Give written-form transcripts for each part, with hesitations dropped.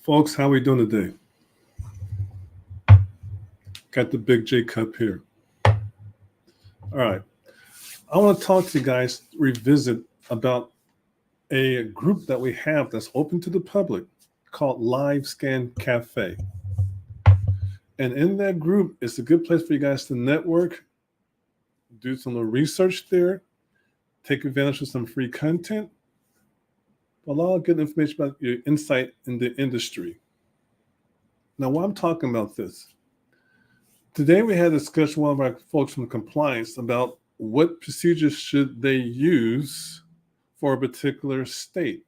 Folks, how we doing today? Got the Big J cup here. All right. I want to talk to you guys, revisit about a group that we have that's open to the public called LiveScan Cafe. And in that group, it's a good place for you guys to network, do some little research there, take advantage of some free content, a lot of good information about your insight in the industry. Now, why I'm talking about this, today we had a discussion with one of our folks from compliance about what procedures should they use for a particular state.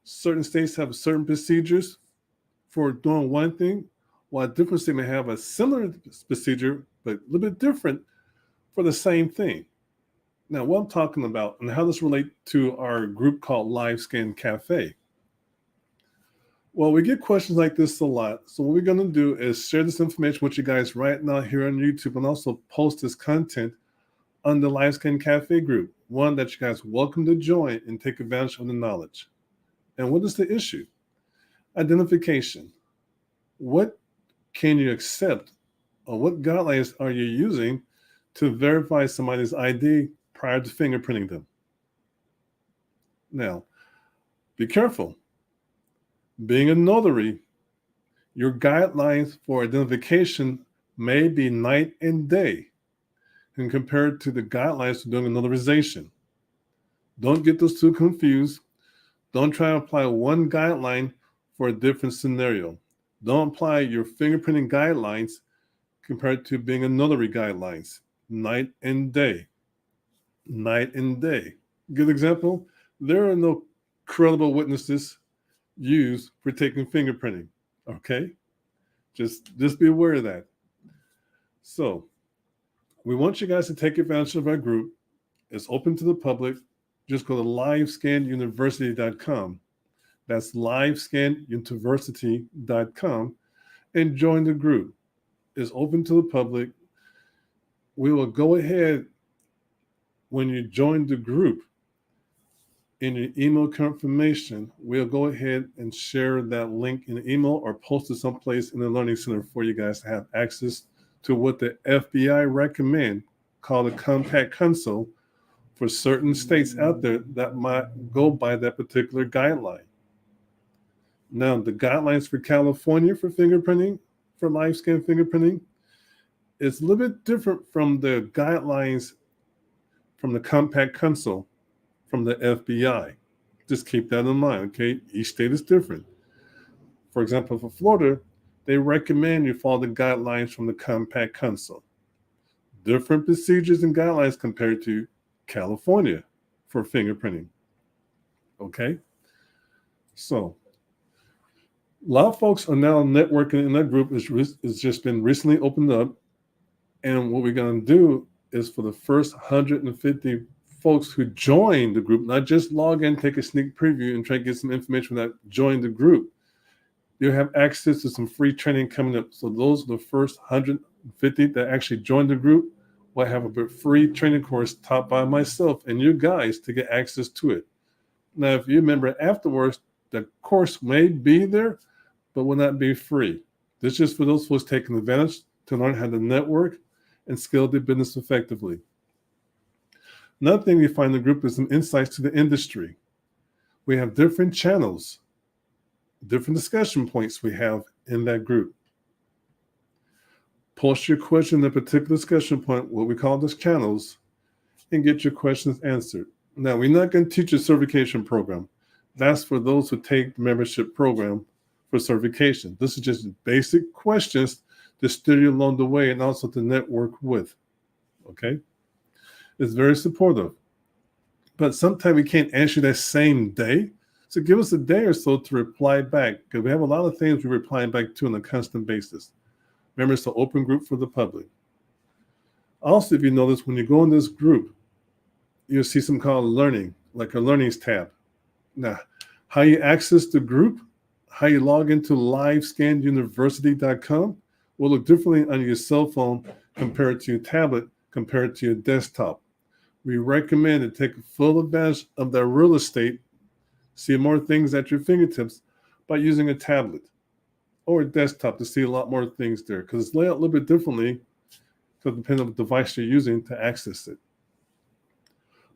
Certain states have certain procedures for doing one thing, while a different state may have a similar procedure, but a little bit different for the same thing. Now, what I'm talking about and how this relates to our group called LiveScan Cafe. Well, we get questions like this a lot. So what we're going to do is share this information with you guys right now here on YouTube and also post this content on the LiveScan Cafe group, one that you guys are welcome to join and take advantage of the knowledge. And what is the issue? Identification. What can you accept, or what guidelines are you using to verify somebody's ID prior to fingerprinting them? Now, be careful. Being a notary, your guidelines for identification may be night and day and compared to the guidelines for doing a notarization. Don't get those two confused. Don't try to apply one guideline for a different scenario. Don't apply your fingerprinting guidelines compared to being a notary guidelines. Night and day. Night and day. Good example, there are no credible witnesses used for taking fingerprinting. Okay? Just be aware of that. So, we want you guys to take advantage of our group. It's open to the public. Just go to livescanuniversity.com. That's livescanuniversity.com and join the group. It's open to the public. We will go ahead when you join the group in your email confirmation. We'll go ahead and share that link in the email or post it someplace in the Learning Center for you guys to have access to what the FBI recommend, called a compact console, for certain states out there that might go by that particular guideline. Now, the guidelines for California for fingerprinting, for LiveScan fingerprinting, is a little bit different from the guidelines from the compact console from the FBI. Just keep that in mind, okay? Each state is different. For example, for Florida, they recommend you follow the guidelines from the compact console. Different procedures and guidelines compared to California for fingerprinting. Okay? So, a lot of folks are now networking in that group. It's just been recently opened up. And what we're going to do is for the first 150 folks who join the group, not just log in, take a sneak preview, and try to get some information from that, join the group. You'll have access to some free training coming up. So those are the first 150 that actually join the group will have a free training course taught by myself and you guys to get access to it. Now, if you remember afterwards, the course may be there, but will not be free. This is just for those folks taking advantage to learn how to network and scale their business effectively. Another thing we find in the group is some insights to the industry. We have different channels, different discussion points we have in that group. Post your question in a particular discussion point, what we call those channels, and get your questions answered. Now, we're not going to teach a certification program. That's for those who take the membership program for certification. This is just basic questions to steer you along the way and also to network with. Okay? It's very supportive. But sometimes we can't answer that same day. So give us a day or so to reply back, because we have a lot of things we're replying back to on a constant basis. Remember, it's an open group for the public. Also, if you notice, when you go in this group, you'll see something called learning, like a learnings tab. Now, how you access the group, how you log into livescanuniversity.com will look differently on your cell phone compared to your tablet, compared to your desktop. We recommend to take full advantage of that real estate, see more things at your fingertips, by using a tablet or a desktop to see a lot more things there, because it's laid out a little bit differently, because depending on the device you're using to access it.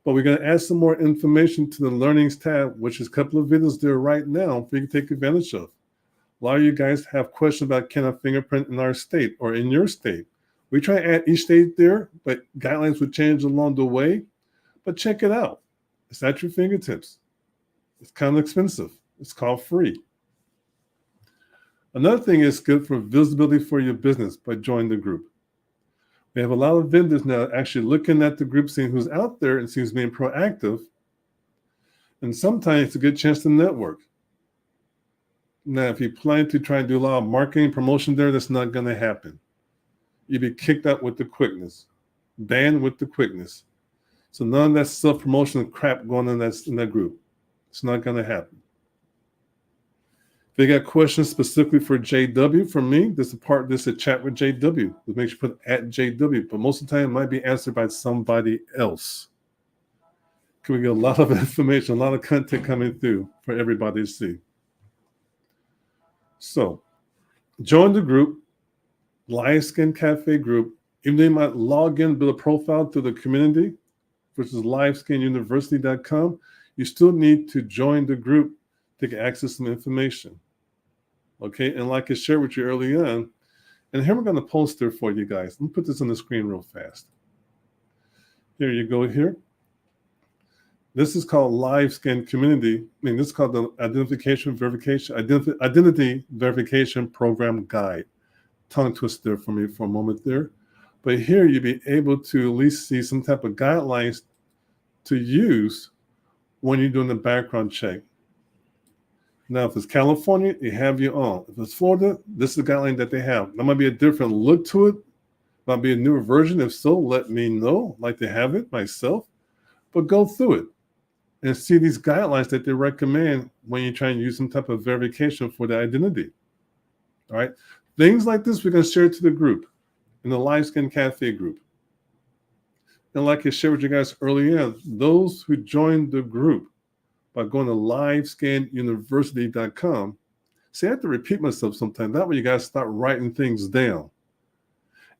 But we're going to add some more information to the Learnings tab, which is a couple of videos there right now for you to take advantage of. A lot of you guys have questions about can I fingerprint in our state or in your state. We try to add each state there, but guidelines would change along the way. But check it out. It's at your fingertips. It's kind of expensive. It's called free. Another thing is good for visibility for your business by joining the group. We have a lot of vendors now actually looking at the group, seeing who's out there and seeing who's being proactive. And sometimes it's a good chance to network. Now, if you plan to try and do a lot of marketing promotion there, that's not going to happen. You'll be kicked out with the quickness, banned with the quickness. So none of that self-promotion crap going on in that group. It's not going to happen. If you got questions specifically for JW from me, this is a chat with JW. Make sure you put at JW, but most of the time it might be answered by somebody else. Can we get a lot of information, a lot of content coming through for everybody to see? So, join the group, LiveScan Cafe group. Even though you might log in, build a profile through the community, which is LiveScanUniversity.com, you still need to join the group to get access to some information. Okay, and like I shared with you early on, and here we're going to post there for you guys. Let me put this on the screen real fast. Here you go here. This is called LiveScan Community. This is called the Identity Verification Program Guide. Tongue twist there for me for a moment there. But here you'll be able to at least see some type of guidelines to use when you're doing the background check. Now, if it's California, you have your own. If it's Florida, this is the guideline that they have. There might be a different look to it. Might be a newer version. If so, let me know. I'd like to have it myself. But go through it and see these guidelines that they recommend when you try and use some type of verification for the identity. All right. Things like this, we're going to share it to the group in the LiveScan Cafe group. And like I shared with you guys earlier, those who joined the group by going to LiveScanUniversity.com, see, I have to repeat myself sometimes. That way you guys start writing things down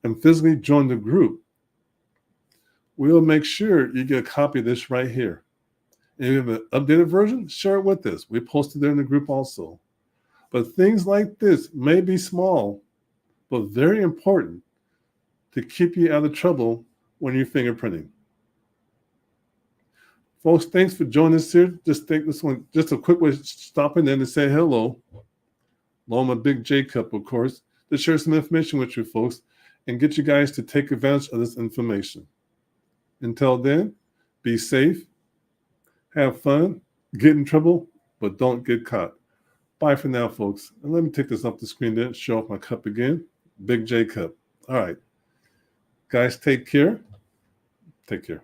and physically join the group. We'll make sure you get a copy of this right here. And if you have an updated version, share it with us. We post it there in the group also. But things like this may be small, but very important to keep you out of trouble when you're fingerprinting. Folks, thanks for joining us here. Just take this one, just a quick way of stopping in to say hello. Along with Big J Cup, of course, to share some information with you folks and get you guys to take advantage of this information. Until then, be safe, have fun, get in trouble, but don't get caught. Bye for now, folks. And let me take this off the screen there and show off my cup again. Big J Cup. All right. Guys, take care. Take care.